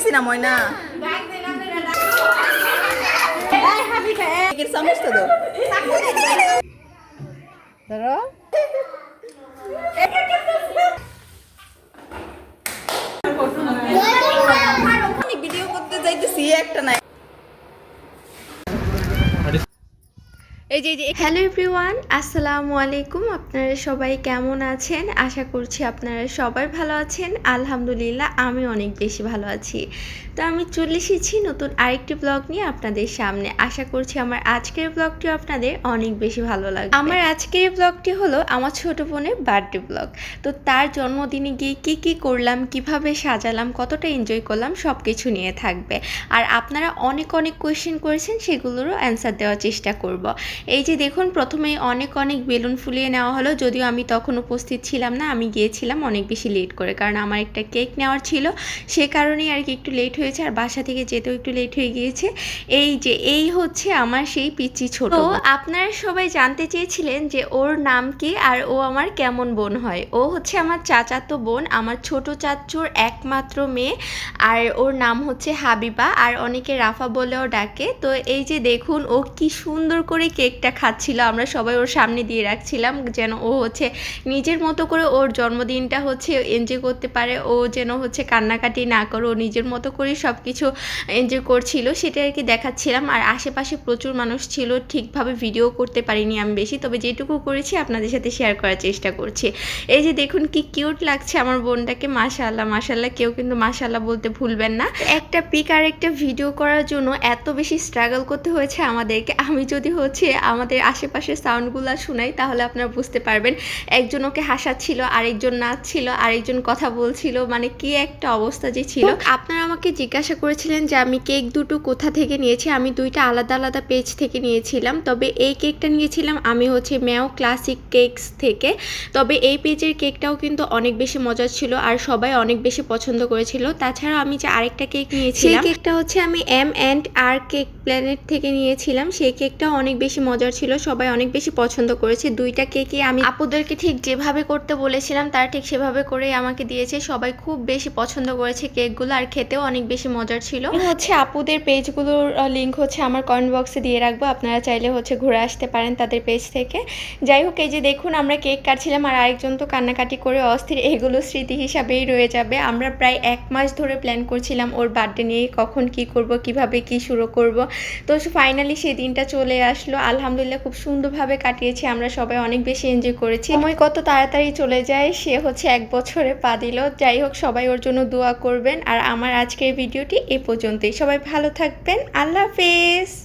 দিছি না ময়না চামচ তো দাও ধরো ভিডিও করতে যাইতেছি একটা নাই এই যে হ্যালো এভরিওয়ান, আসসালামু আলাইকুম। আপনারা সবাই কেমন আছেন? আশা করছি আপনারা সবাই ভালো আছেন। আলহামদুলিল্লাহ আমি অনেক বেশি ভালো আছি। তো আমি চলে এসেছি নতুন আরেকটি ব্লগ নিয়ে আপনাদের সামনে। আশা করছি আমার আজকের ব্লগটিও আপনাদের অনেক বেশি ভালো লাগবে। আমার আজকের ব্লগটি হলো আমার ছোট বোনের বার্থডে ব্লগ। তো তার জন্মদিনে গিয়ে কী করলাম, কিভাবে সাজালাম, কতটা এনজয় করলাম, সব কিছু নিয়ে থাকবে। আর আপনারা অনেক কোয়েশ্চেন করেছেন, সেগুলোরও অ্যান্সার দেওয়ার চেষ্টা করব। এই যে দেখুন, প্রথমেই অনেক বেলুন ফুলিয়ে নেওয়া হলো। যদিও আমি তখন উপস্থিত ছিলাম না, আমি গিয়েছিলাম অনেক বেশি লেট করে, কারণ আমার একটা কেক নেওয়ার ছিল, সে কারণেই আর কি একটু লেট হয়েছে। আর বাসা থেকে যেতেও একটু লেট হয়ে গিয়েছে। এই হচ্ছে আমার সেই পিচ্চি ছোট। তো আপনারা সবাই জানতে চেয়েছিলেন যে ওর নাম কি আর ও আমার কেমন বোন হয়। ও হচ্ছে আমার চাচাতো বোন, আমার ছোট চাচুর একমাত্র মেয়ে। আর ওর নাম হচ্ছে হাবিবা, আর অনেকে রাফা বলেও ডাকে। তো এই যে দেখুন, ও কি সুন্দর করে কেকটা খাচ্ছিল। আমরা সবাই ওর সামনে দিয়ে রাখছিলাম যেন ও হচ্ছে নিজের মতো করে ওর জন্মদিনটা হচ্ছে এনজয় করতে পারে। ও যেন হচ্ছে কান্নাকাটি না করে, ও নিজের মতো করে সব কিছু এনজয় করছিল, সেটা আর কি দেখাচ্ছিলাম। আর আশেপাশে প্রচুর মানুষ ছিল, ঠিকভাবে ভিডিও করতে পারিনি আমি বেশি, তবে যেটুকু করেছি আপনাদের সাথে শেয়ার করার চেষ্টা করছি। এই যে দেখুন কি কিউট লাগছে আমার বোনটাকে। মাশাআল্লাহ, কেউ কিন্তু মাশাআল্লাহ বলতে ভুলবেন না। একটা পিক আর একটা ভিডিও করার জন্য এত বেশি স্ট্রাগল করতে হয়েছে আমাদেরকে। আমি যদি হচ্ছে আমাদের আশেপাশের সাউন্ডগুলো শোনাই তাহলে আপনারা বুঝতে পারবেন। একজন ওকে হাসাচ্ছিল, আরেকজন নাচছিল, আরেকজন কথা বলছিল, মানে কি একটা অবস্থা যে ছিল। আপনারা আমাকে জিজ্ঞাসা করেছিলেন যে আমি কেক দুটো কোথা থেকে নিয়েছি। আমি দুইটা আলাদা পেজ থেকে নিয়েছিলাম, তবে এই কেকটা নিয়েছিলাম আমি হচ্ছে ম্যাও ক্লাসিক কেকস থেকে। তবে এই পেজের কেকটাও কিন্তু অনেক বেশি মজার ছিল, আর সবাই অনেক বেশি পছন্দ করেছিল। তাছাড়া আমি যে আরেকটা কেক নিয়েছিলাম, সেই কেকটা হচ্ছে আমি M&R কেক প্ল্যানেট থেকে নিয়েছিলাম। সেই কেকটাও অনেক বেশি মজার ছিল, সবাই অনেক বেশি পছন্দ করেছে। দুইটা কেকই আমি আপুদেরকে ঠিক যেভাবে করতে বলেছিলাম তারা ঠিক সেভাবে করেই আমাকে দিয়েছে। সবাই খুব বেশি পছন্দ করেছে কেকগুলো, আর খেতেও অনেক বেশি মজার ছিল। হচ্ছে আপুদের পেজগুলোর লিঙ্ক হচ্ছে আমার কমেন্ট বক্সে দিয়ে রাখবো, আপনারা চাইলে হচ্ছে ঘুরে আসতে পারেন তাদের পেজ থেকে। যাই হোক, এই যে দেখুন আমরা কেক কাটছিলাম, আর আরেকজন তো কান্নাকাটি করে অস্থির। এগুলো স্মৃতি হিসাবেই রয়ে যাবে। আমরা প্রায় 1 মাস ধরে প্ল্যান করছিলাম ওর বার্থডে নিয়ে, কখন কি করব, কিভাবে কি শুরু করব। তো ফাইনালি সেই দিনটা চলে আসলো। আলহামদুলিল্লাহ খুব সুন্দরভাবে কাটিয়েছি আমরা সবাই, অনেক বেশি এনজয় করেছি। সময় কত তাড়াতাড়ি চলে যায়, সে হচ্ছে 1 বছরে পা দিল। যাই হোক, সবাই ওর জন্য দোয়া করবেন। আর আমার আজকের ভিডিওটি এ পর্যন্তই। সবাই ভালো থাকবেন, আল্লাহ হাফেজ।